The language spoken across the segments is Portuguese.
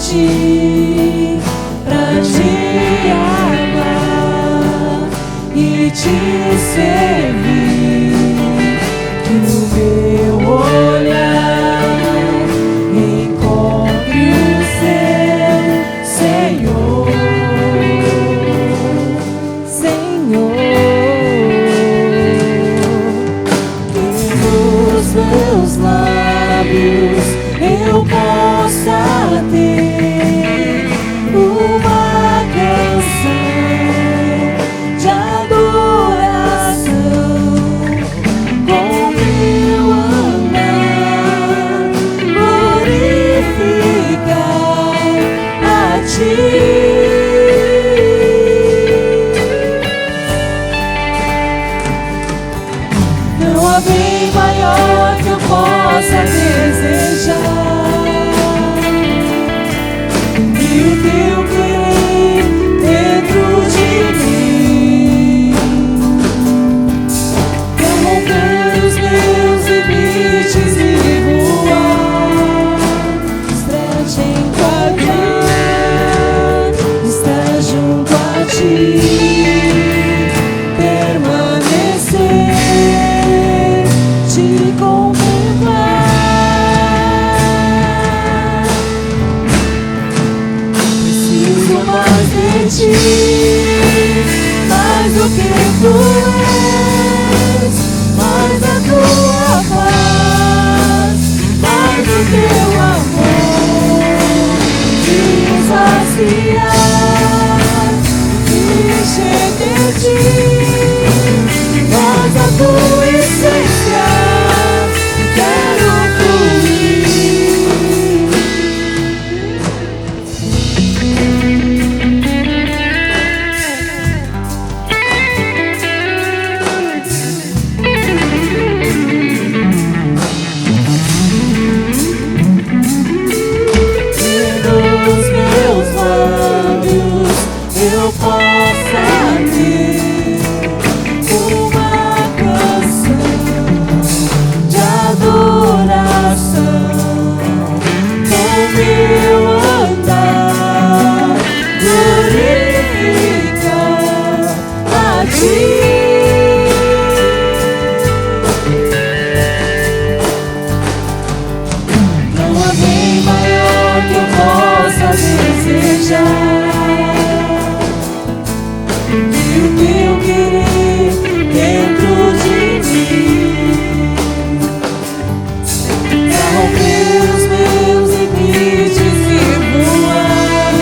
ti, pra te amar e te servir. Que o meu olhar encontre o seu Senhor, Senhor. Que nos meus lábios eu possa ter uma canção de adoração, com meu andar glorificar a ti. Não há bem maior que eu possa desejar, e o teu querer dentro de mim, pra romper os meus limites e voar, estar te enquadrar, estar junto a ti, permanecer, te contemplar. Preciso mais de ti, mais do que tu és, mais da tua paz, mais do teu amor, me saciar, me encher de ti, mais da tua essência, quero fluir. Que nos meus lábios eu possa ter uma canção de adoração, com meu andar glorificar a ti. Não há bem maior que eu possa desejar, e o teu querer dentro de mim, pra romper os meus limites e voar,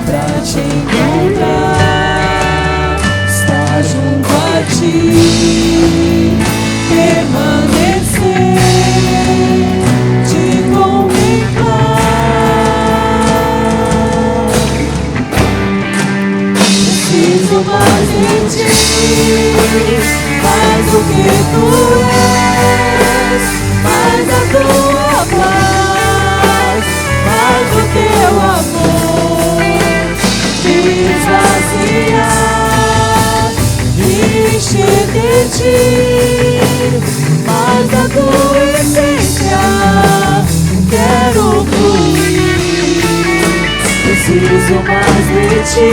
pra te encontrar, estar junto a ti, permanecer, te contemplar. Preciso mais de ti, mais do que tu és, mais da tua paz, mais do teu amor, me esvaziar, me encher de ti, mais da tua essência, quero fluir. Preciso mais de ti,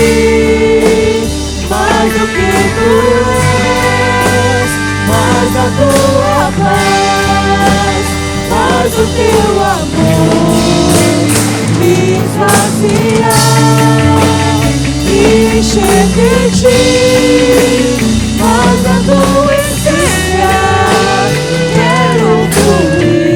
mais do que tu és, mais da tua paz, mais do teu amor, me esvaziar, me encher de ti, mais da tua essência, quero fluir.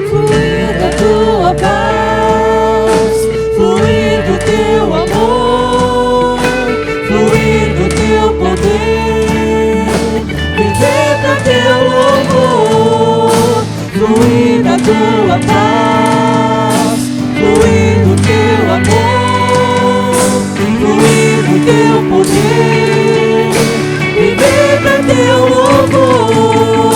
Fluir da tua paz, fluir do teu amor, fluir do teu poder, viver pra teu louvor, fluir da tua paz, fluir do teu amor, fluir do teu poder, viver pra teu louvor,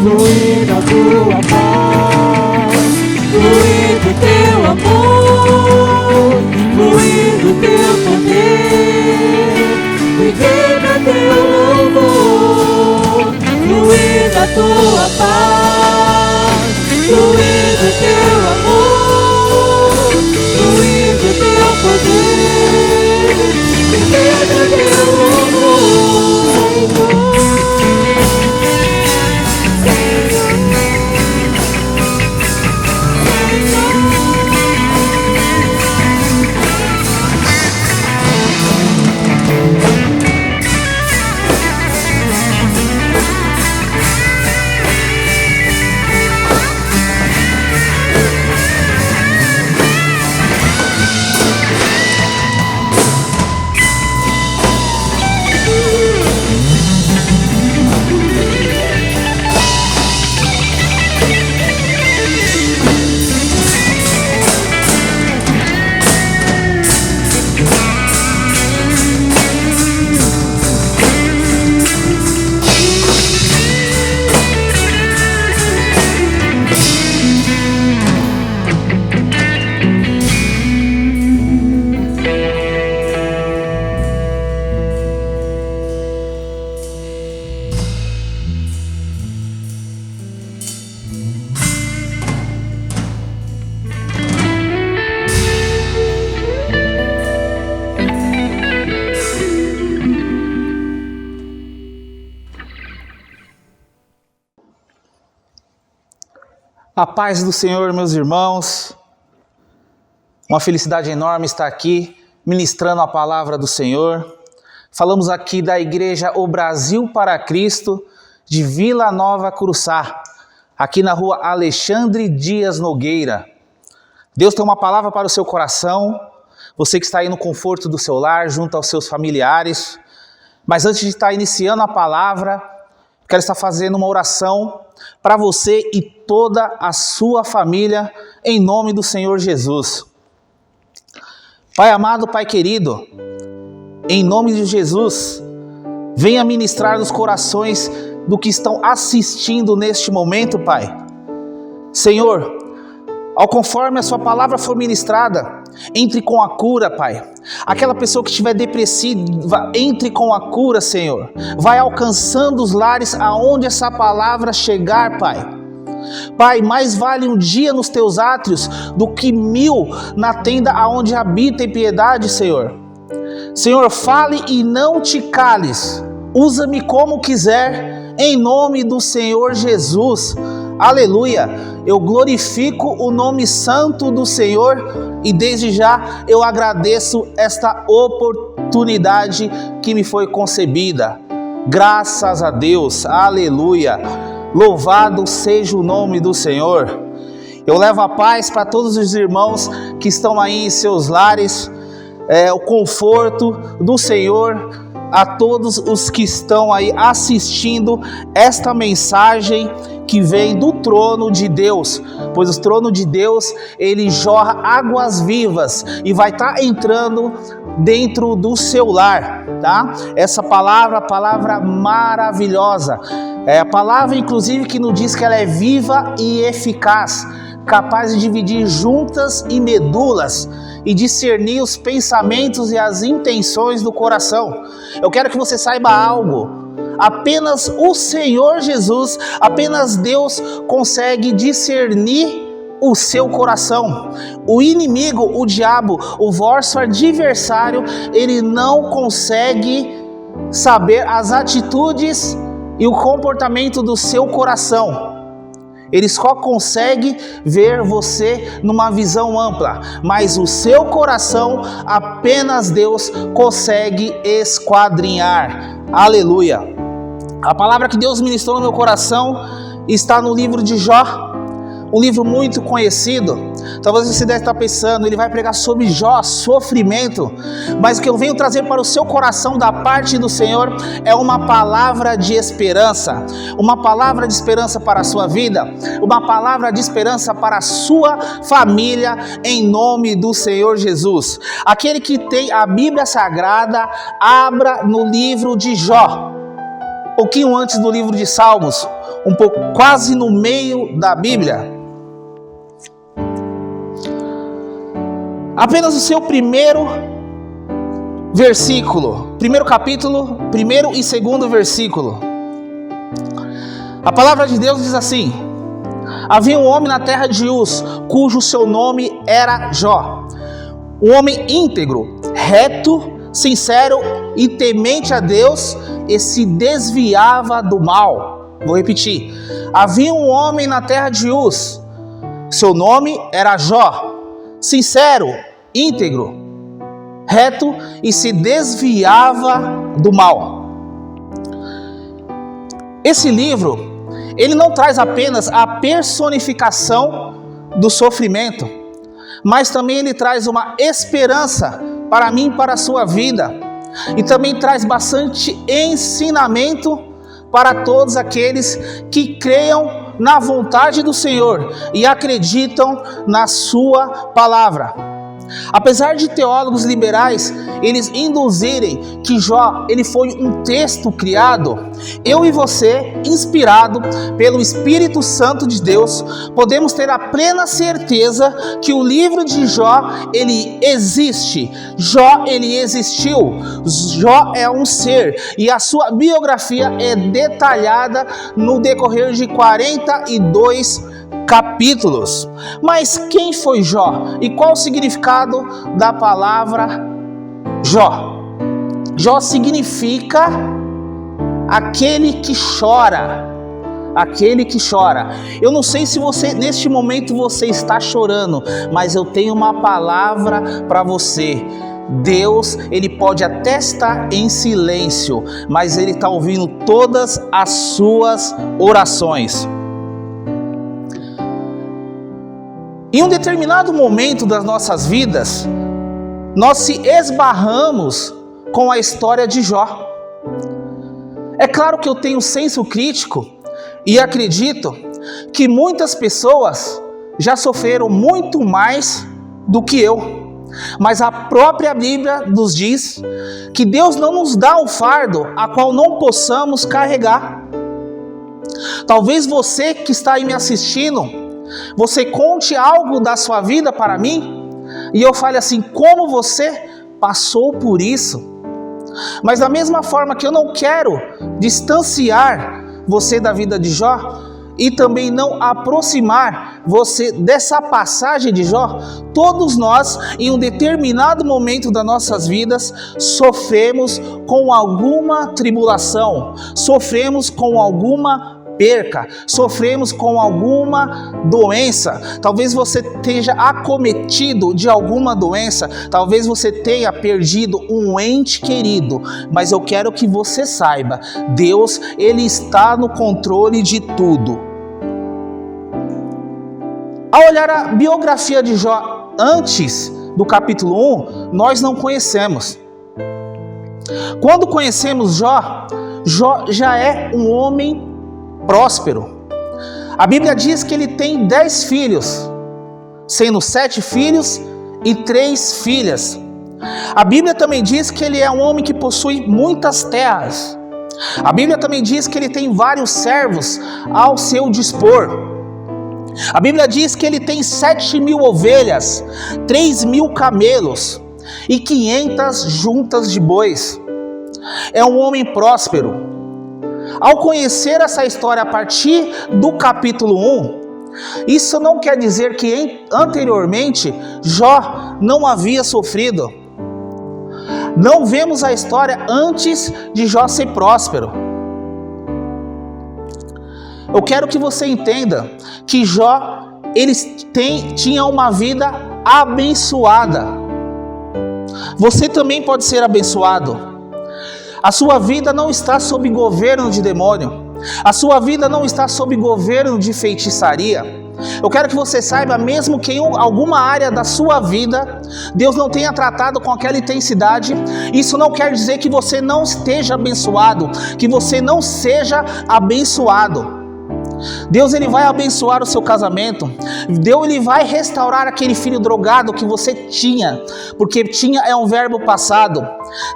fluir da tua paz, fluir do teu A paz do Senhor, meus irmãos. Uma felicidade enorme estar aqui ministrando a palavra do Senhor. Falamos aqui da igreja O Brasil para Cristo de Vila Nova Curuçá, aqui na rua Alexandre Dias Nogueira. Deus tem uma palavra para o seu coração, você que está aí no conforto do seu lar, junto aos seus familiares. Mas antes de estar iniciando a palavra, quero estar fazendo uma oração para você e toda a sua família, em nome do Senhor Jesus. Pai amado, Pai querido, em nome de Jesus, venha ministrar nos corações do que estão assistindo neste momento, Pai. Senhor, ao conforme a sua palavra for ministrada, entre com a cura, Pai. Aquela pessoa que estiver depressiva, entre com a cura, Senhor. Vai alcançando os lares aonde essa palavra chegar, Pai. Pai, mais vale um dia nos teus átrios do que 1000 na tenda aonde habita em piedade, Senhor. Senhor, fale e não te cales. Usa-me como quiser, em nome do Senhor Jesus. Aleluia! Eu glorifico o nome santo do Senhor e desde já eu agradeço esta oportunidade que me foi concebida. Graças a Deus, aleluia! Louvado seja o nome do Senhor. Eu levo a paz para todos os irmãos que estão aí em seus lares, o conforto do Senhor, a todos os que estão aí assistindo esta mensagem que vem do trono de Deus, pois o trono de Deus, ele jorra águas vivas e vai estar entrando dentro do seu lar, tá? Essa palavra maravilhosa, é a palavra inclusive que nos diz que ela é viva e eficaz, capaz de dividir juntas e medulas e discernir os pensamentos e as intenções do coração. Eu quero que você saiba algo. Apenas o Senhor Jesus, apenas Deus consegue discernir o seu coração. O inimigo, o diabo, o vosso adversário, ele não consegue saber as atitudes e o comportamento do seu coração. Ele só consegue ver você numa visão ampla, mas o seu coração apenas Deus consegue esquadrinhar. Aleluia! A palavra que Deus ministrou no meu coração está no livro de Jó, um livro muito conhecido. Talvez você deve estar pensando, ele vai pregar sobre Jó, sofrimento, mas o que eu venho trazer para o seu coração da parte do Senhor é uma palavra de esperança, uma palavra de esperança para a sua vida, uma palavra de esperança para a sua família, em nome do Senhor Jesus. Aquele que tem a Bíblia Sagrada, abra no livro de Jó, um pouquinho antes do livro de Salmos, quase no meio da Bíblia. Apenas o seu primeiro versículo, primeiro capítulo, primeiro e segundo versículo. A palavra de Deus diz assim: havia um homem na terra de Uz, cujo seu nome era Jó, um homem íntegro, reto, sincero e temente a Deus, e se desviava do mal. Vou repetir. Havia um homem na terra de Uz, seu nome era Jó, sincero, íntegro, reto e se desviava do mal. Esse livro, ele não traz apenas a personificação do sofrimento, mas também ele traz uma esperança para mim e para a sua vida, e também traz bastante ensinamento para todos aqueles que creiam na vontade do Senhor e acreditam na sua palavra. Apesar de teólogos liberais eles induzirem que Jó ele foi um texto criado, eu e você, inspirado pelo Espírito Santo de Deus, podemos ter a plena certeza que o livro de Jó ele existe. Jó ele existiu. Jó é um ser e a sua biografia é detalhada no decorrer de 42 capítulos. Mas quem foi Jó? E qual o significado da palavra Jó? Jó significa aquele que chora, aquele que chora. Eu não sei se você, neste momento, você está chorando, mas eu tenho uma palavra para você. Deus, Ele pode até estar em silêncio, mas Ele está ouvindo todas as suas orações. Em um determinado momento das nossas vidas, nós se esbarramos com a história de Jó. É claro que eu tenho senso crítico e acredito que muitas pessoas já sofreram muito mais do que eu. Mas a própria Bíblia nos diz que Deus não nos dá um fardo a qual não possamos carregar. Talvez você que está aí me assistindo, você conte algo da sua vida para mim e eu fale assim, como você passou por isso? Mas da mesma forma que eu não quero distanciar você da vida de Jó e também não aproximar você dessa passagem de Jó, todos nós, em um determinado momento das nossas vidas, sofremos com alguma tribulação, sofremos com alguma perca, sofremos com alguma doença. Talvez você esteja acometido de alguma doença, talvez você tenha perdido um ente querido, mas eu quero que você saiba, Deus, Ele está no controle de tudo. Ao olhar a biografia de Jó antes do capítulo 1, nós não conhecemos. Quando conhecemos Jó, Jó já é um homem próspero. A Bíblia diz que ele tem 10 filhos, sendo 7 filhos e 3 filhas. A Bíblia também diz que ele é um homem que possui muitas terras. A Bíblia também diz que ele tem vários servos ao seu dispor. A Bíblia diz que ele tem 7.000 ovelhas, 3.000 camelos e 500 juntas de bois. É um homem próspero. Ao conhecer essa história a partir do capítulo 1, isso não quer dizer que anteriormente Jó não havia sofrido. Não vemos a história antes de Jó ser próspero. Eu quero que você entenda que Jó tinha uma vida abençoada. Você também pode ser abençoado. A sua vida não está sob governo de demônio. A sua vida não está sob governo de feitiçaria. Eu quero que você saiba, mesmo que em alguma área da sua vida Deus não tenha tratado com aquela intensidade, isso não quer dizer que você não esteja abençoado, que você não seja abençoado. Deus, Ele vai abençoar o seu casamento. Deus, Ele vai restaurar aquele filho drogado que você tinha, porque tinha é um verbo passado.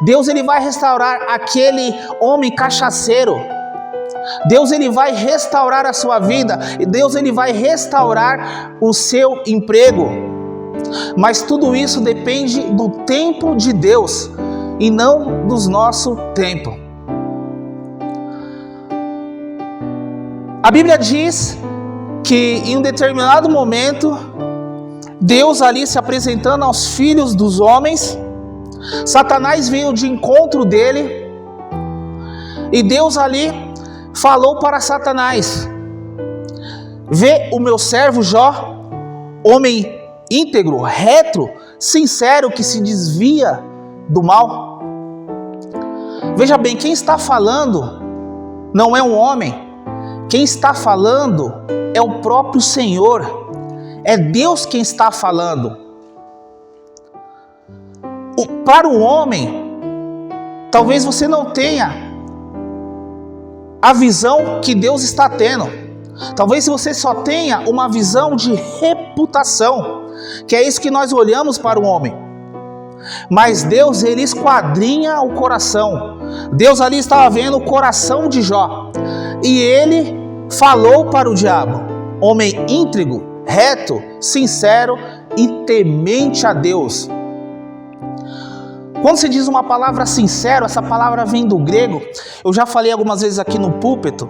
Deus, Ele vai restaurar aquele homem cachaceiro. Deus, Ele vai restaurar a sua vida. Deus, Ele vai restaurar o seu emprego. Mas tudo isso depende do tempo de Deus e não do nosso tempo. A Bíblia diz que em um determinado momento, Deus ali se apresentando aos filhos dos homens, Satanás veio de encontro dele, e Deus ali falou para Satanás: vê o meu servo Jó, homem íntegro, reto, sincero, que se desvia do mal. Veja bem, quem está falando não é um homem. Quem está falando é o próprio Senhor, é Deus quem está falando. Para o homem, talvez você não tenha a visão que Deus está tendo. Talvez você só tenha uma visão de reputação, que é isso que nós olhamos para o homem. Mas Deus, Ele esquadrinha o coração. Deus ali estava vendo o coração de Jó, e Ele falou para o diabo: homem íntegro, reto, sincero e temente a Deus. Quando se diz uma palavra sincero, essa palavra vem do grego. Eu já falei algumas vezes aqui no púlpito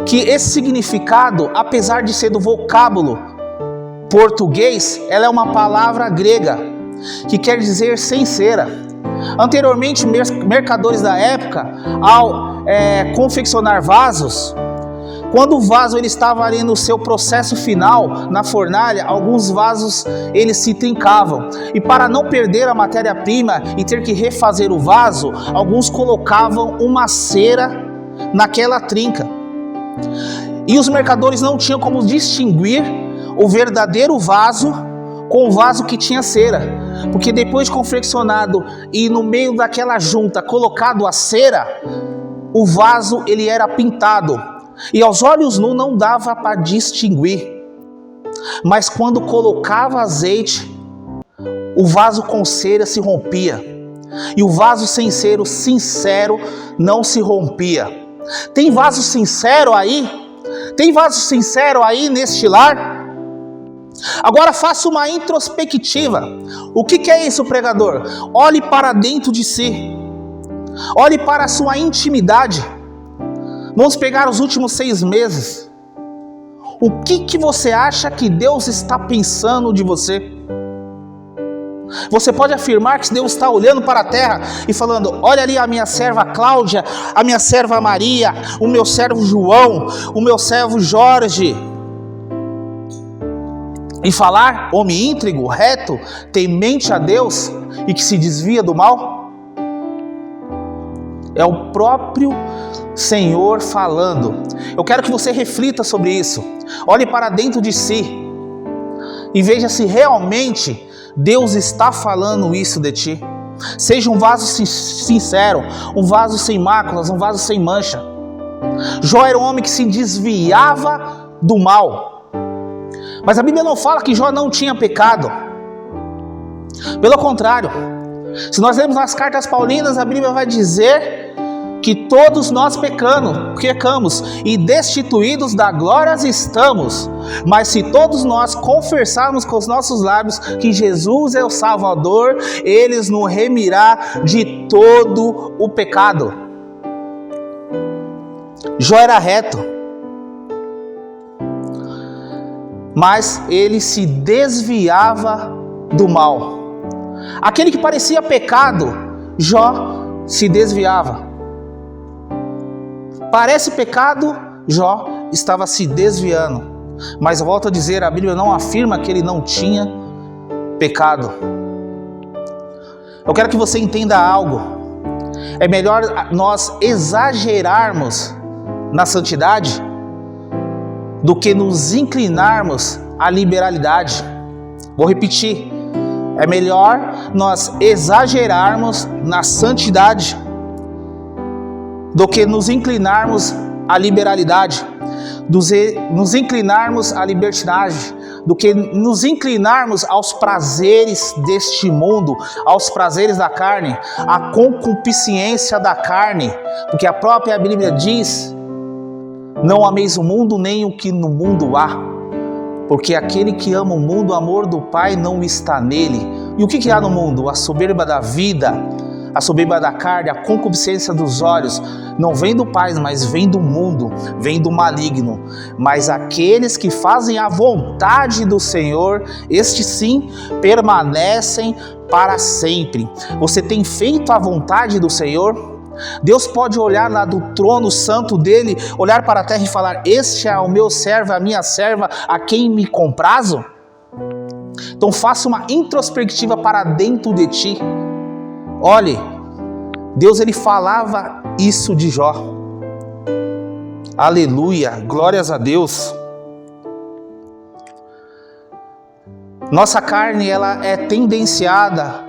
que esse significado, apesar de ser do vocábulo português, ela é uma palavra grega que quer dizer sincera. Anteriormente, mercadores da época, ao confeccionar vasos, Quando o vaso ele estava ali no seu processo final, na fornalha, alguns vasos eles se trincavam. E para não perder a matéria-prima e ter que refazer o vaso, alguns colocavam uma cera naquela trinca. E os mercadores não tinham como distinguir o verdadeiro vaso com o vaso que tinha cera. Porque depois de confeccionado e no meio daquela junta colocado a cera, o vaso ele era pintado. E aos olhos nus não dava para distinguir. Mas quando colocava azeite, o vaso com cera se rompia. E o vaso sem cera, sincero, não se rompia. Tem vaso sincero aí? Tem vaso sincero aí neste lar? Agora faça uma introspectiva. O que é isso, pregador? Olhe para dentro de si. Olhe para a sua intimidade. Vamos pegar os últimos 6 meses. O que você acha que Deus está pensando de você? Você pode afirmar que Deus está olhando para a terra e falando: olha ali a minha serva Cláudia, a minha serva Maria, o meu servo João, o meu servo Jorge. E falar: homem íntegro, reto, temente a Deus e que se desvia do mal? É o próprio Senhor falando. Eu quero que você reflita sobre isso. Olhe para dentro de si e veja se realmente Deus está falando isso de ti. Seja um vaso sincero, um vaso sem máculas, um vaso sem mancha. Jó era um homem que se desviava do mal. Mas a Bíblia não fala que Jó não tinha pecado. Pelo contrário, se nós lermos nas cartas paulinas, a Bíblia vai dizer que todos nós pecamos e destituídos da glória estamos. Mas se todos nós confessarmos com os nossos lábios que Jesus é o Salvador, Ele nos remirá de todo o pecado. Jó era reto, mas ele se desviava do mal. Aquele que parecia pecado, Jó se desviava. Parece pecado, Jó estava se desviando. Mas eu volto a dizer, a Bíblia não afirma que ele não tinha pecado. Eu quero que você entenda algo. É melhor nós exagerarmos na santidade do que nos inclinarmos à liberalidade. Vou repetir. É melhor nós exagerarmos na santidade do que nos inclinarmos à liberalidade, nos inclinarmos à libertinagem, do que nos inclinarmos aos prazeres deste mundo, aos prazeres da carne, à concupiscência da carne, porque a própria Bíblia diz: não ameis o mundo nem o que no mundo há, porque aquele que ama o mundo, o amor do Pai não está nele. E o que há no mundo? A soberba da vida, a soberba da carne, a concupiscência dos olhos, não vem do Pai, mas vem do mundo, vem do maligno. Mas aqueles que fazem a vontade do Senhor, estes sim permanecem para sempre. Você tem feito a vontade do Senhor? Deus pode olhar lá do trono santo dele, olhar para a terra e falar: este é o meu servo, a minha serva, a quem me comprazo? Então faça uma introspectiva para dentro de ti. Olhe, Deus ele falava isso de Jó. Aleluia, glórias a Deus. Nossa carne ela é tendenciada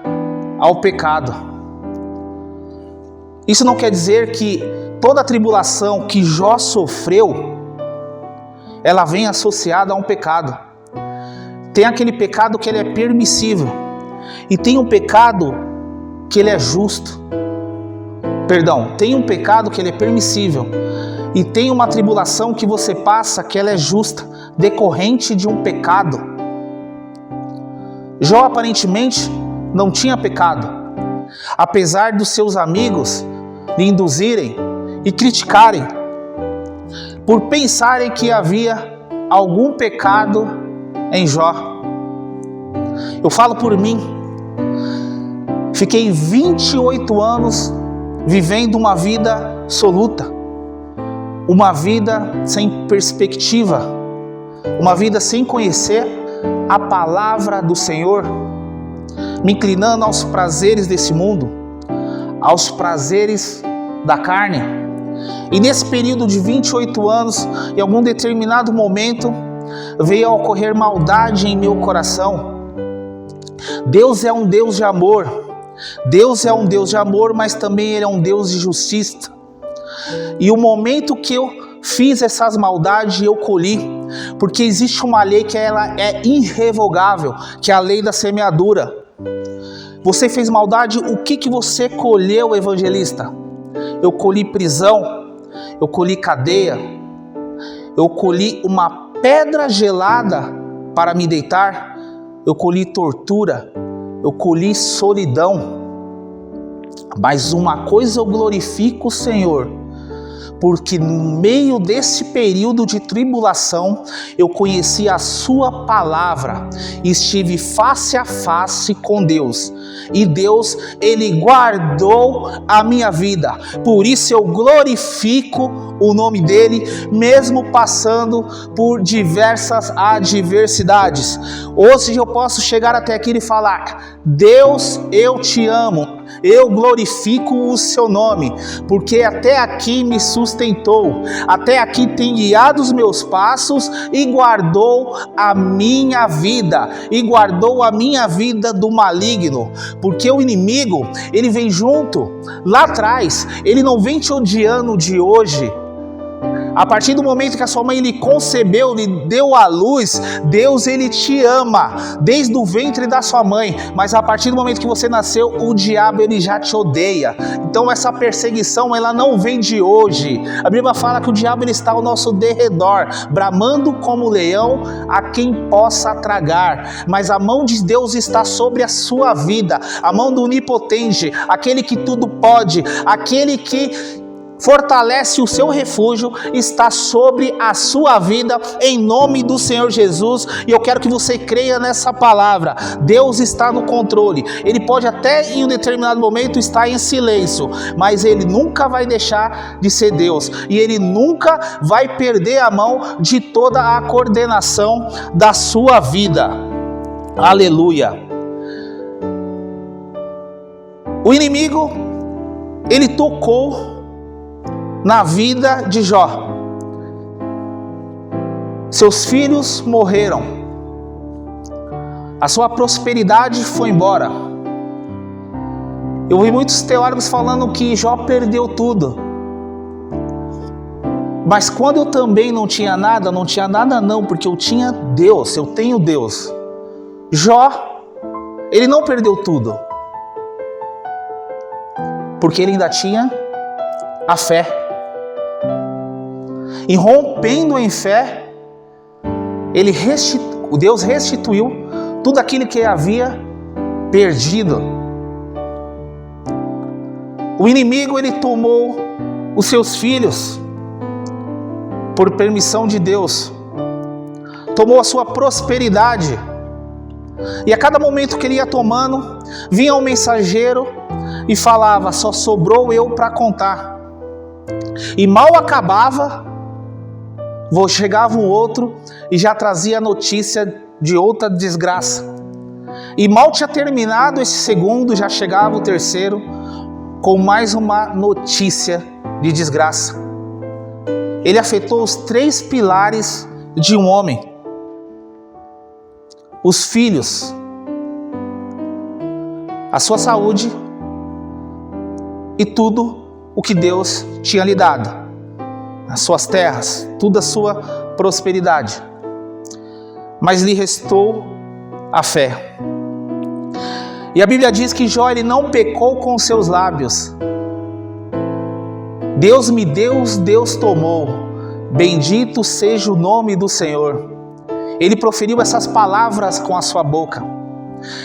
ao pecado. Isso não quer dizer que toda a tribulação que Jó sofreu, ela vem associada a um pecado. Tem aquele pecado que ele é permissível e tem um pecado que ele é justo. Tem um pecado que ele é permissível e tem uma tribulação que você passa que ela é justa, decorrente de um pecado. Jó aparentemente não tinha pecado, apesar dos seus amigos lhe induzirem e criticarem por pensarem que havia algum pecado em Jó. Eu falo por mim, fiquei 28 anos vivendo uma vida absoluta. uma vida sem perspectiva, uma vida sem conhecer a palavra do Senhor, me inclinando aos prazeres desse mundo, aos prazeres da carne. E nesse período de 28 anos, em algum determinado momento, veio a ocorrer maldade em meu coração. Deus é um Deus de amor. Deus é um Deus de amor, mas também Ele é um Deus de justiça. E o momento que eu fiz essas maldades, eu colhi. Porque existe uma lei que ela é irrevogável, que é a lei da semeadura. Você fez maldade, o que você colheu, evangelista? Eu colhi prisão, eu colhi cadeia, eu colhi uma pedra gelada para me deitar, eu colhi tortura, eu colhi solidão. Mas uma coisa eu glorifico o Senhor, porque no meio desse período de tribulação, eu conheci a sua palavra, estive face a face com Deus, e Deus, Ele guardou a minha vida, por isso eu glorifico o nome dEle, mesmo passando por diversas adversidades. Hoje eu posso chegar até aqui e falar: Deus, eu te amo, eu glorifico o seu nome, porque até aqui me sustentou, até aqui tem guiado os meus passos e guardou a minha vida, do maligno, porque o inimigo, ele vem junto, lá atrás, ele não vem te odiando de hoje. A partir do momento que a sua mãe lhe concebeu, lhe deu à luz, Deus, Ele te ama, desde o ventre da sua mãe, mas a partir do momento que você nasceu, o diabo, ele já te odeia. Então essa perseguição, ela não vem de hoje. A Bíblia fala que o diabo, ele está ao nosso derredor, bramando como leão, a quem possa tragar, mas a mão de Deus está sobre a sua vida, a mão do onipotente, aquele que tudo pode, aquele que fortalece o seu refúgio, está sobre a sua vida, em nome do Senhor Jesus. E eu quero que você creia nessa palavra. Deus está no controle. Ele pode até em um determinado momento estar em silêncio, mas Ele nunca vai deixar de ser Deus, e Ele nunca vai perder a mão de toda a coordenação da sua vida. Aleluia. O inimigo, ele tocou na vida de Jó. Seus filhos morreram, a sua prosperidade foi embora. Eu vi muitos teólogos falando que Jó perdeu tudo, mas quando eu também não tinha nada não, porque eu tinha Deus, eu tenho Deus. Jó, ele não perdeu tudo, porque ele ainda tinha a fé. E rompendo em fé, Deus restituiu tudo aquilo que havia perdido. O inimigo, ele tomou os seus filhos por permissão de Deus, tomou a sua prosperidade, e a cada momento que ele ia tomando, vinha um mensageiro e falava: só sobrou eu para contar. E mal acabava, chegava um outro e já trazia a notícia de outra desgraça. E mal tinha terminado esse segundo, já chegava o terceiro com mais uma notícia de desgraça. Ele afetou os 3 pilares de um homem: os filhos, a sua saúde e tudo o que Deus tinha lhe dado, as suas terras, toda a sua prosperidade. Mas lhe restou a fé. E a Bíblia diz que Jó, ele não pecou com seus lábios. Deus me deu, Deus tomou, bendito seja o nome do Senhor. Ele proferiu essas palavras com a sua boca.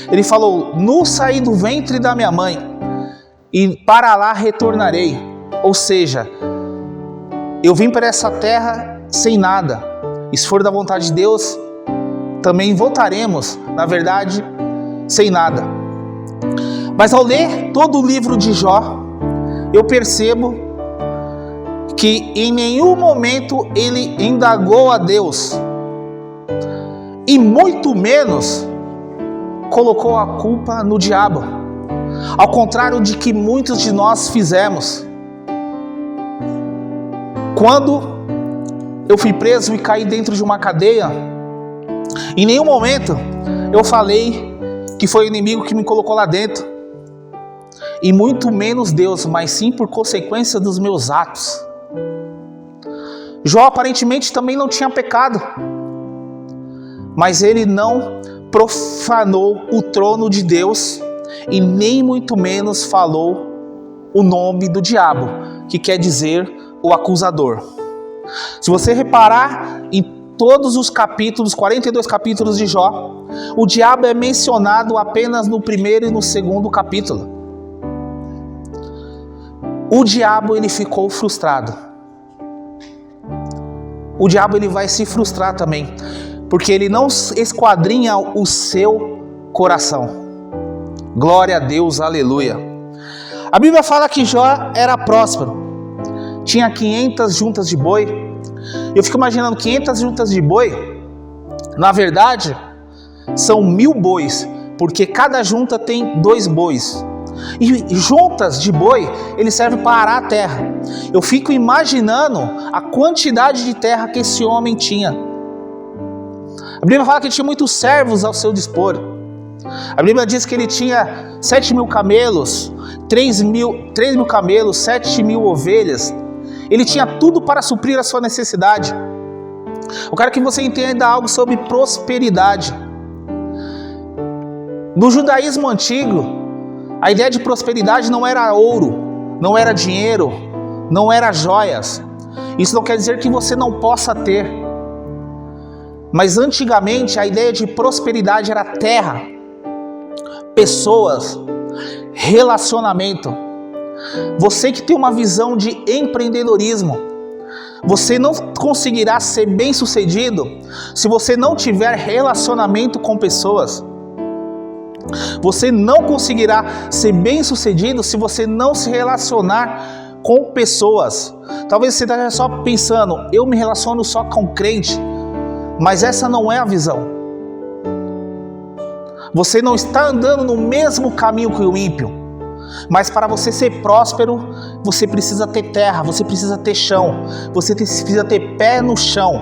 Ele falou: nu saí do ventre da minha mãe, e para lá retornarei. Ou seja, eu vim para essa terra sem nada, e se for da vontade de Deus, também voltaremos, na verdade, sem nada. Mas ao ler todo o livro de Jó, eu percebo que que em nenhum momento ele indagou a Deus, e muito menos colocou a culpa no diabo, ao contrário de que muitos de nós fizemos. Quando eu fui preso e caí dentro de uma cadeia, em nenhum momento eu falei que foi o inimigo que me colocou lá dentro, e muito menos Deus, mas sim por consequência dos meus atos. Jó aparentemente também não tinha pecado, mas ele não profanou o trono de Deus e nem muito menos falou o nome do diabo, que quer dizer o acusador. Se você reparar em todos os capítulos, 42 capítulos de Jó, o diabo é mencionado apenas no primeiro e no segundo capítulo. O diabo, ele ficou frustrado. O diabo, ele vai se frustrar também, porque ele não esquadrinha o seu coração. Glória a Deus, aleluia. A Bíblia fala que Jó era próspero, tinha 500 juntas de boi. Eu fico imaginando 500 juntas de boi, na verdade, são 1000 bois, porque cada junta tem 2 bois. E juntas de boi, ele serve para arar a terra. Eu fico imaginando a quantidade de terra que esse homem tinha. A Bíblia fala que ele tinha muitos servos ao seu dispor. A Bíblia diz que ele tinha 7.000 camelos, 3.000 camelos, 7.000 ovelhas. Ele tinha tudo para suprir a sua necessidade. Eu quero que você entenda algo sobre prosperidade. No judaísmo antigo, a ideia de prosperidade não era ouro, não era dinheiro, não era joias. Isso não quer dizer que você não possa ter. Mas antigamente a ideia de prosperidade era terra, pessoas, relacionamento. Você que tem uma visão de empreendedorismo, você não conseguirá ser bem-sucedido se você não tiver relacionamento com pessoas. Você não conseguirá ser bem-sucedido se você não se relacionar com pessoas. Talvez você esteja só pensando, eu me relaciono só com crente, mas essa não é a visão. Você não está andando no mesmo caminho que o ímpio. Mas para você ser próspero, você precisa ter terra, você precisa ter chão, você precisa ter pé no chão.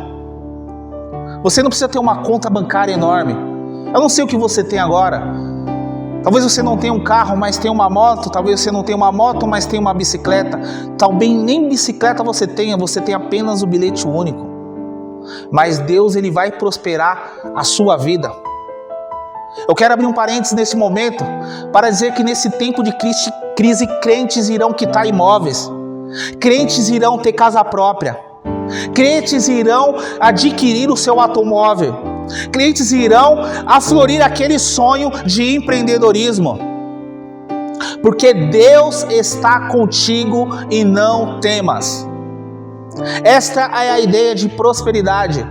Você não precisa ter uma conta bancária enorme. Eu não sei o que você tem agora. Talvez você não tenha um carro, mas tenha uma moto. Talvez você não tenha uma moto, mas tenha uma bicicleta. Talvez nem bicicleta você tem apenas o bilhete único. Mas Deus, ele vai prosperar a sua vida. Eu quero abrir um parênteses nesse momento para dizer que nesse tempo de crise, crentes irão quitar imóveis, crentes irão ter casa própria, crentes irão adquirir o seu automóvel, crentes irão aflorir aquele sonho de empreendedorismo, porque Deus está contigo e não temas. Esta é a ideia de prosperidade.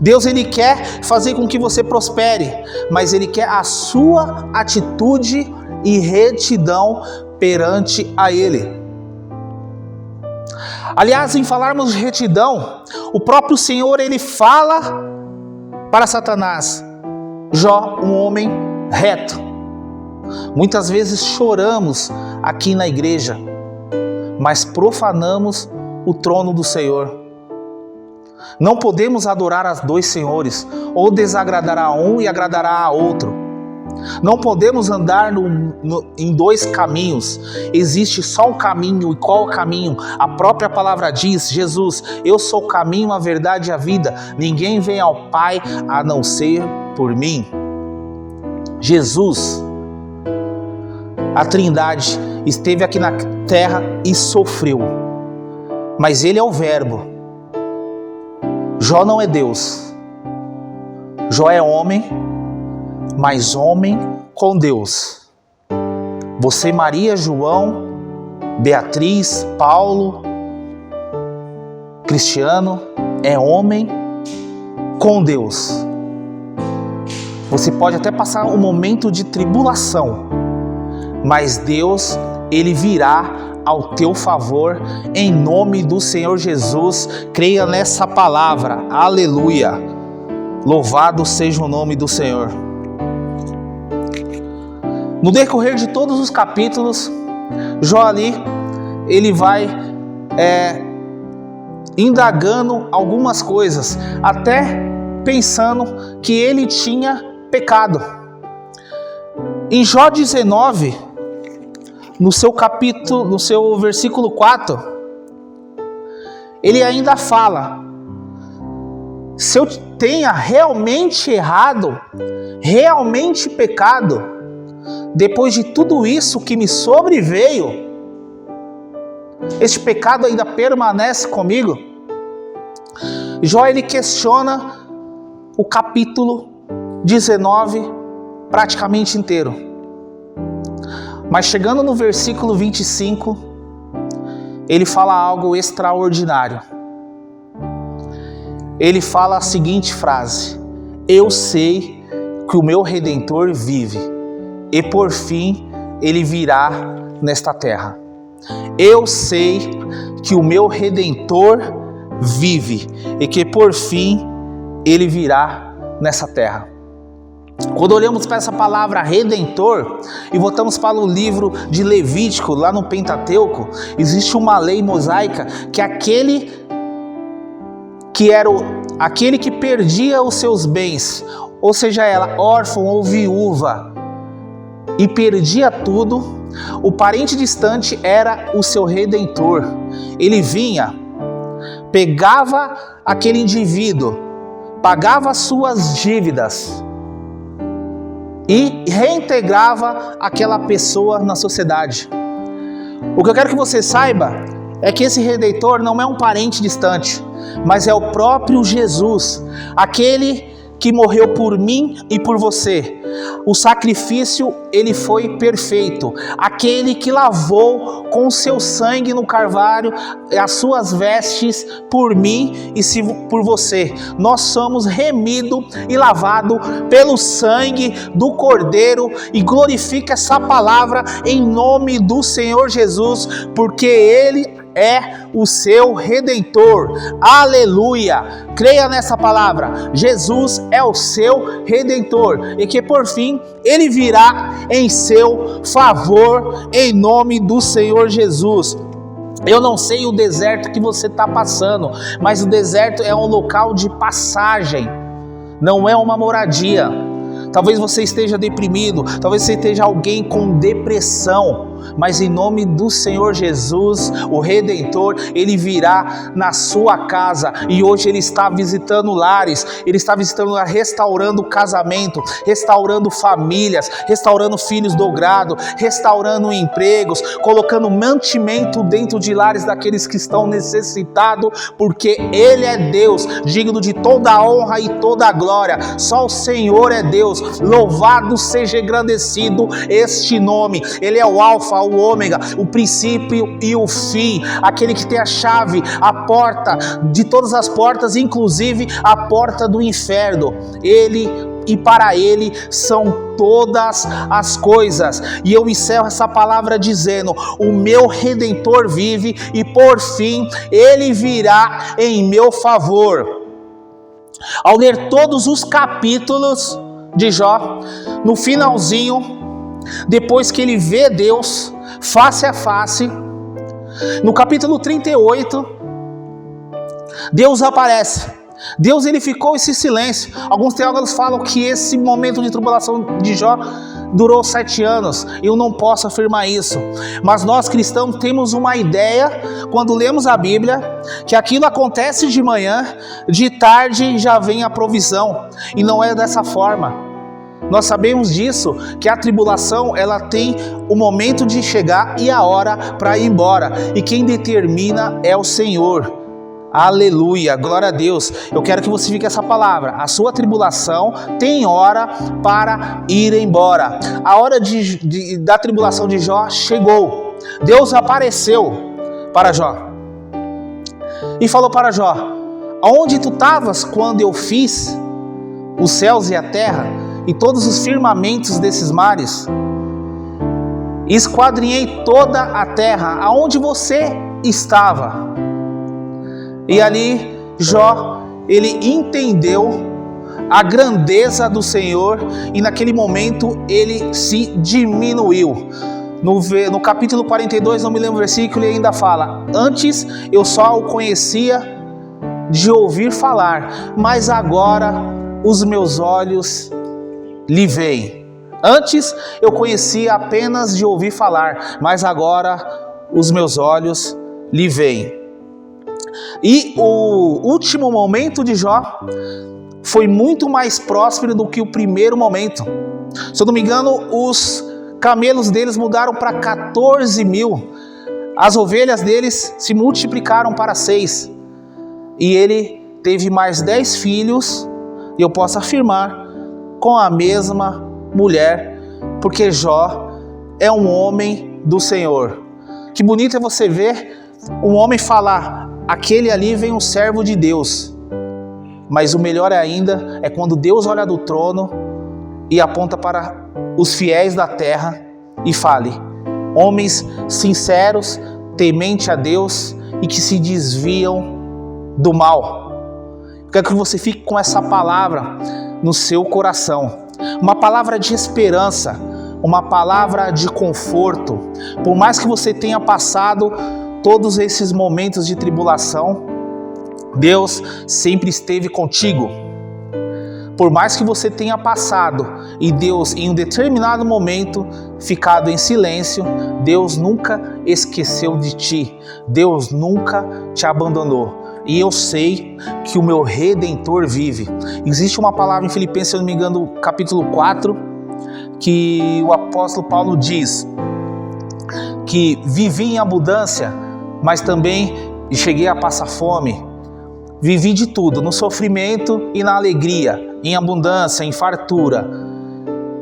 Deus, ele quer fazer com que você prospere, mas ele quer a sua atitude e retidão perante a ele. Aliás, em falarmos de retidão, o próprio Senhor, ele fala para Satanás: Jó, um homem reto. Muitas vezes choramos aqui na igreja, mas profanamos o trono do Senhor. Não podemos adorar a dois senhores, ou desagradar a um e agradará a outro. Não podemos andar em dois caminhos. Existe só um caminho. E qual o caminho? A própria palavra diz: Jesus, eu sou o caminho, a verdade e a vida. Ninguém vem ao Pai a não ser por mim. Jesus, a Trindade, esteve aqui na terra e sofreu. Mas Ele é o Verbo. Jó não é Deus. Jó é homem, mas homem com Deus. Você, Maria, João, Beatriz, Paulo, Cristiano, é homem com Deus. Você pode até passar um momento de tribulação, mas Deus, Ele virá ao teu favor, em nome do Senhor Jesus. Creia nessa palavra, aleluia, louvado seja o nome do Senhor. No decorrer de todos os capítulos, Jó ali, ele vai indagando algumas coisas, até pensando que ele tinha pecado. Em Jó 19, no seu versículo 4, ele ainda fala: se eu tenha realmente errado, realmente pecado, depois de tudo isso que me sobreveio, este pecado ainda permanece comigo? Jó, ele questiona o capítulo 19 praticamente inteiro. Mas chegando no versículo 25, ele fala algo extraordinário. Ele fala a seguinte frase: eu sei que o meu Redentor vive, e por fim ele virá nesta terra. Eu sei que o meu Redentor vive, e que por fim ele virá nessa terra. Quando olhamos para essa palavra Redentor e voltamos para o livro de Levítico, lá no Pentateuco, existe uma lei mosaica que aquele que perdia os seus bens, ou seja, ela órfão ou viúva, e perdia tudo, o parente distante era o seu redentor. Ele vinha, pegava aquele indivíduo, pagava suas dívidas e reintegrava aquela pessoa na sociedade. O que eu quero que você saiba é que esse Redentor não é um parente distante, mas é o próprio Jesus, aquele que morreu por mim e por você. O sacrifício, ele foi perfeito. Aquele que lavou com seu sangue no Calvário as suas vestes por mim e por você. Nós somos remidos e lavados pelo sangue do Cordeiro, e glorifica essa palavra em nome do Senhor Jesus, porque Ele é o seu Redentor. Aleluia! Creia nessa palavra. Jesus é o seu Redentor, e que por fim Ele virá em seu favor, em nome do Senhor Jesus. Eu não sei o deserto que você está passando, mas o deserto é um local de passagem, não é uma moradia. Talvez você esteja deprimido, talvez você esteja alguém com depressão, mas em nome do Senhor Jesus, o Redentor, Ele virá na sua casa, e hoje Ele está visitando lares, Ele está visitando, restaurando casamento, restaurando famílias, restaurando filhos do grado, restaurando empregos, colocando mantimento dentro de lares daqueles que estão necessitados, porque Ele é Deus, digno de toda a honra e toda a glória. Só o Senhor é Deus. Louvado seja engrandecido este nome. Ele é o Alfa, o Ômega, o princípio e o fim, aquele que tem a chave, a porta de todas as portas, inclusive a porta do inferno. Ele e para Ele são todas as coisas. E eu encerro essa palavra dizendo: o meu Redentor vive, e por fim Ele virá em meu favor. Ao ler todos os capítulos de Jó, no finalzinho, depois que ele vê Deus face a face, no capítulo 38, Deus aparece. Deus, ele ficou esse silêncio. Alguns teólogos falam que esse momento de tribulação de Jó durou 7 anos. Eu não posso afirmar isso, mas nós cristãos temos uma ideia, quando lemos a Bíblia, que aquilo acontece de manhã, de tarde já vem a provisão, e não é dessa forma. Nós sabemos disso, que a tribulação, ela tem o momento de chegar e a hora para ir embora, e quem determina é o Senhor. Aleluia, glória a Deus. Eu quero que você fique essa palavra: a sua tribulação tem hora para ir embora. A hora da tribulação de Jó chegou. Deus apareceu para Jó e falou para Jó: aonde tu estavas quando eu fiz os céus e a terra e todos os firmamentos desses mares? esquadrinhei toda a terra, aonde você estava. E ali Jó, ele entendeu a grandeza do Senhor e naquele momento ele se diminuiu. No capítulo 42, não me lembro o versículo, ele ainda fala: antes eu só o conhecia de ouvir falar, mas agora os meus olhos lhe veem. Antes eu conhecia apenas de ouvir falar, mas agora os meus olhos lhe veem. E o último momento de Jó foi muito mais próspero do que o primeiro momento. Se eu não me engano, os camelos deles mudaram para 14 mil. As ovelhas deles se multiplicaram para 6. E ele teve mais 10 filhos, e eu posso afirmar, com a mesma mulher, porque Jó é um homem do Senhor. Que bonito é você ver um homem falar: aquele ali vem um servo de Deus. Mas o melhor ainda é quando Deus olha do trono e aponta para os fiéis da terra e fale: homens sinceros, temente a Deus e que se desviam do mal. Eu quero que você fique com essa palavra no seu coração. Uma palavra de esperança, uma palavra de conforto. Por mais que você tenha passado todos esses momentos de tribulação, Deus sempre esteve contigo. Por mais que você tenha passado e Deus em um determinado momento ficado em silêncio, Deus nunca esqueceu de ti. Deus nunca te abandonou. E eu sei que o meu Redentor vive. Existe uma palavra em Filipenses, se eu não me engano, capítulo 4, que o apóstolo Paulo diz que vivi em abundância, mas também cheguei a passar fome. Vivi de tudo, no sofrimento e na alegria, em abundância, em fartura.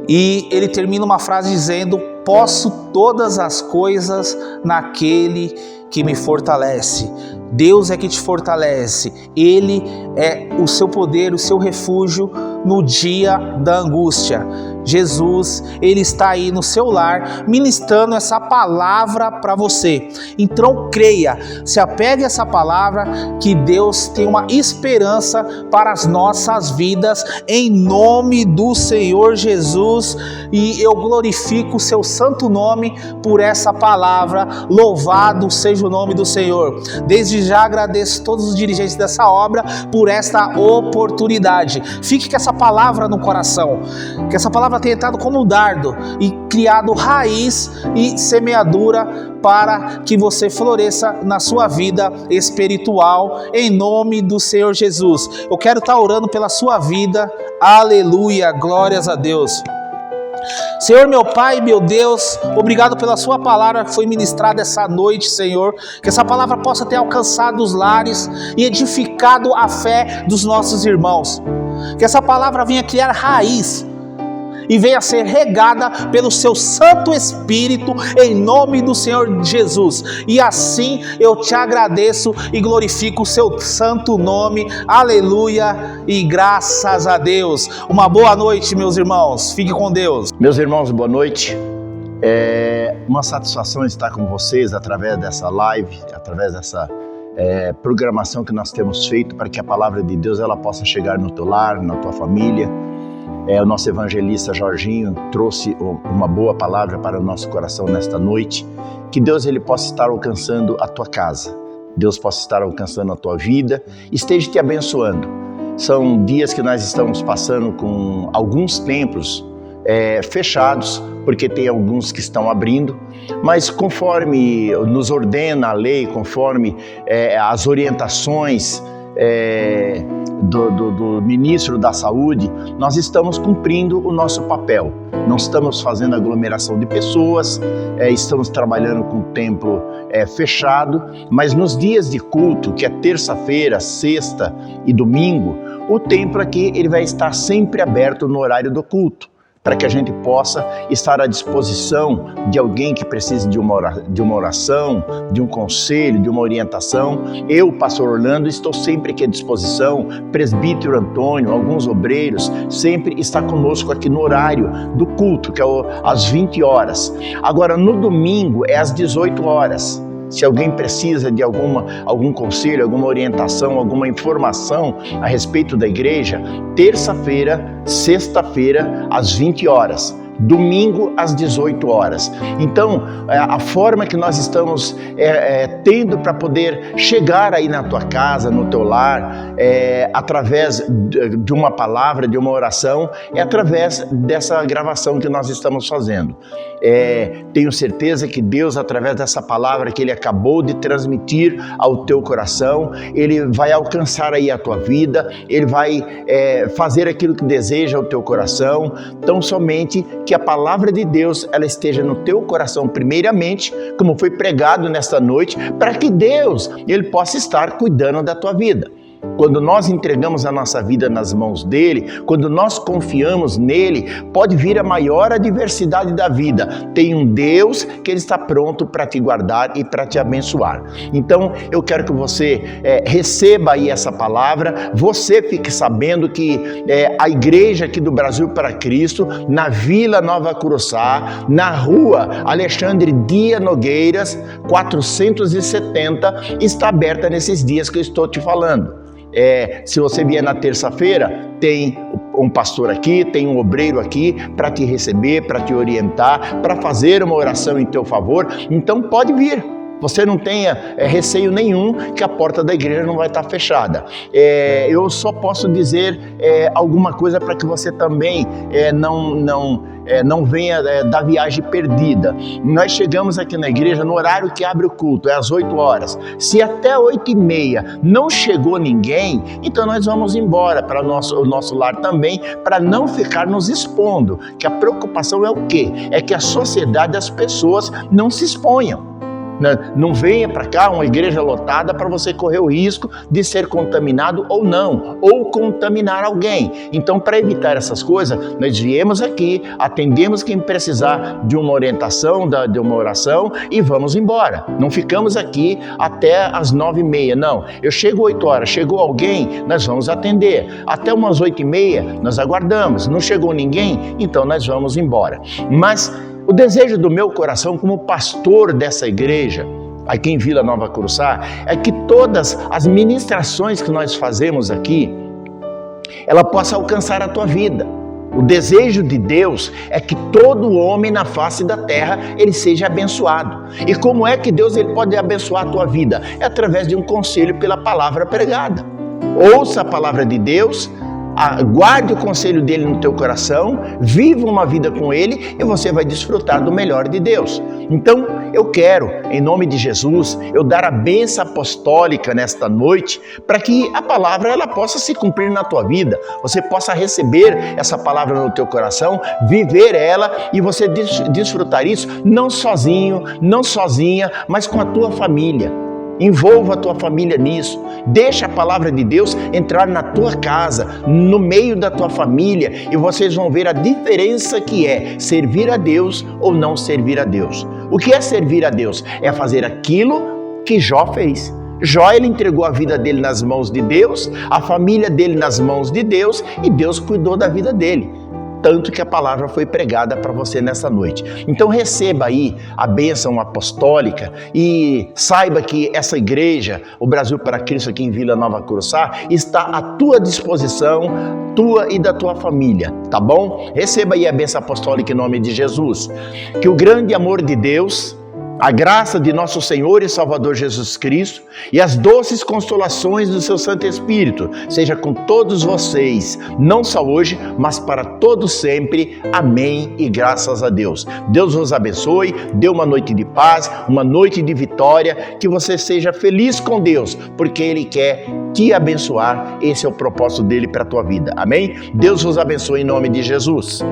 E ele termina uma frase dizendo: posso todas as coisas naquele que me fortalece. Deus é que te fortalece. Ele é o seu poder, o seu refúgio no dia da angústia. Jesus, Ele está aí no seu lar, ministrando essa palavra para você. Então creia, se apegue a essa palavra, que Deus tem uma esperança para as nossas vidas, em nome do Senhor Jesus. E eu glorifico o seu santo nome por essa palavra. Louvado seja o nome do Senhor. Desde já agradeço todos os dirigentes dessa obra por esta oportunidade. Fique com essa palavra no coração, que essa palavra tenha entrado como um dardo e criado raiz e semeadura para que você floresça na sua vida espiritual, em nome do Senhor Jesus. Eu quero estar orando pela sua vida. Aleluia, glórias a Deus. Senhor, meu Pai, meu Deus, obrigado pela sua palavra que foi ministrada essa noite, Senhor. Que essa palavra possa ter alcançado os lares e edificado a fé dos nossos irmãos. Que essa palavra venha criar raiz e venha ser regada pelo seu Santo Espírito, em nome do Senhor Jesus. E assim eu te agradeço e glorifico o seu santo nome. Aleluia e graças a Deus. Uma boa noite, meus irmãos. Fique com Deus. Meus irmãos, boa noite. É uma satisfação estar com vocês através dessa live, através dessa programação que nós temos feito para que a palavra de Deus ela possa chegar no teu lar, na tua família. O nosso evangelista Jorginho trouxe uma boa palavra para o nosso coração nesta noite. Que Deus ele possa estar alcançando a tua casa. Deus possa estar alcançando a tua vida. Esteja te abençoando. São dias que nós estamos passando com alguns templos fechados, porque tem alguns que estão abrindo. Mas conforme nos ordena a lei, conforme as orientações do ministro da Saúde, nós estamos cumprindo o nosso papel. Não estamos fazendo aglomeração de pessoas, estamos trabalhando com o templo fechado, mas nos dias de culto, que é terça-feira, sexta e domingo, o templo aqui ele vai estar sempre aberto no horário do culto. para que a gente possa estar à disposição de alguém que precise de uma oração, de um conselho, de uma orientação. Eu, pastor Orlando, estou sempre aqui à disposição. Presbítero Antônio, alguns obreiros, sempre está conosco aqui no horário do culto, que é às 20 horas. Agora, no domingo é às 18 horas. Se alguém precisa de algum conselho, alguma orientação, alguma informação a respeito da igreja, terça-feira, sexta-feira, às 20 horas. Domingo às 18 horas. Então, a forma que nós estamos tendo para poder chegar aí na tua casa, no teu lar, através de uma palavra, de uma oração, é através dessa gravação que nós estamos fazendo. Tenho certeza que Deus, através dessa palavra que Ele acabou de transmitir ao teu coração, Ele vai alcançar aí a tua vida, Ele vai fazer aquilo que deseja o teu coração. Então, somente que a palavra de Deus ela esteja no teu coração primeiramente, como foi pregado nesta noite, para que Deus Ele possa estar cuidando da tua vida. Quando nós entregamos a nossa vida nas mãos dele, quando nós confiamos nele, pode vir a maior adversidade da vida. Tem um Deus que ele está pronto para te guardar e para te abençoar. Então, eu quero que você receba aí essa palavra, você fique sabendo que a igreja aqui do Brasil para Cristo, na Vila Nova Curuçá, na rua Alexandre Dias Nogueiras, 470, está aberta nesses dias que eu estou te falando. Se você vier na terça-feira, tem um pastor aqui, tem um obreiro aqui para te receber, para te orientar, para fazer uma oração em teu favor. Então pode vir. Você não tenha receio nenhum que a porta da igreja não vai estar fechada. Eu só posso dizer alguma coisa para que você também não venha da viagem perdida. Nós chegamos aqui na igreja no horário que abre o culto, é às 8 horas. Se até 8h30 não chegou ninguém, então nós vamos embora para o nosso lar também, para não ficar nos expondo. Que a preocupação é o quê? É que a sociedade, as pessoas não se exponham. Não venha para cá uma igreja lotada para você correr o risco de ser contaminado ou não, ou contaminar alguém. Então, para evitar essas coisas, nós viemos aqui, atendemos quem precisar de uma orientação, de uma oração e vamos embora. Não ficamos aqui até as 9h30, não. Eu chego 8 horas, chegou alguém, nós vamos atender. Até umas 8h30 nós aguardamos. Não chegou ninguém, então nós vamos embora. Mas o desejo do meu coração como pastor dessa igreja, aqui em Vila Nova Curuçá, é que todas as ministrações que nós fazemos aqui, ela possa alcançar a tua vida. O desejo de Deus é que todo homem na face da terra, ele seja abençoado. E como é que Deus ele pode abençoar a tua vida? É através de um conselho pela palavra pregada. Ouça a palavra de Deus, guarde o conselho dele no teu coração, viva uma vida com ele e você vai desfrutar do melhor de Deus. Então, eu quero, em nome de Jesus, eu dar a bênção apostólica nesta noite, para que a palavra ela possa se cumprir na tua vida, você possa receber essa palavra no teu coração, viver ela e você desfrutar isso, não sozinho, não sozinha, mas com a tua família. Envolva a tua família nisso, deixa a palavra de Deus entrar na tua casa, no meio da tua família e vocês vão ver a diferença que é servir a Deus ou não servir a Deus. O que é servir a Deus? É fazer aquilo que Jó fez. Jó, ele entregou a vida dele nas mãos de Deus, a família dele nas mãos de Deus e Deus cuidou da vida dele. Tanto que a palavra foi pregada para você nessa noite. Então receba aí a bênção apostólica e saiba que essa igreja, o Brasil para Cristo aqui em Vila Nova Curuçá, está à tua disposição, tua e da tua família, tá bom? Receba aí a bênção apostólica em nome de Jesus. Que o grande amor de Deus, a graça de nosso Senhor e Salvador Jesus Cristo e as doces consolações do seu Santo Espírito seja com todos vocês, não só hoje, mas para todos sempre. Amém e graças a Deus. Deus vos abençoe, dê uma noite de paz, uma noite de vitória, que você seja feliz com Deus, porque Ele quer te abençoar, esse é o propósito dele para a tua vida. Amém? Deus vos abençoe em nome de Jesus.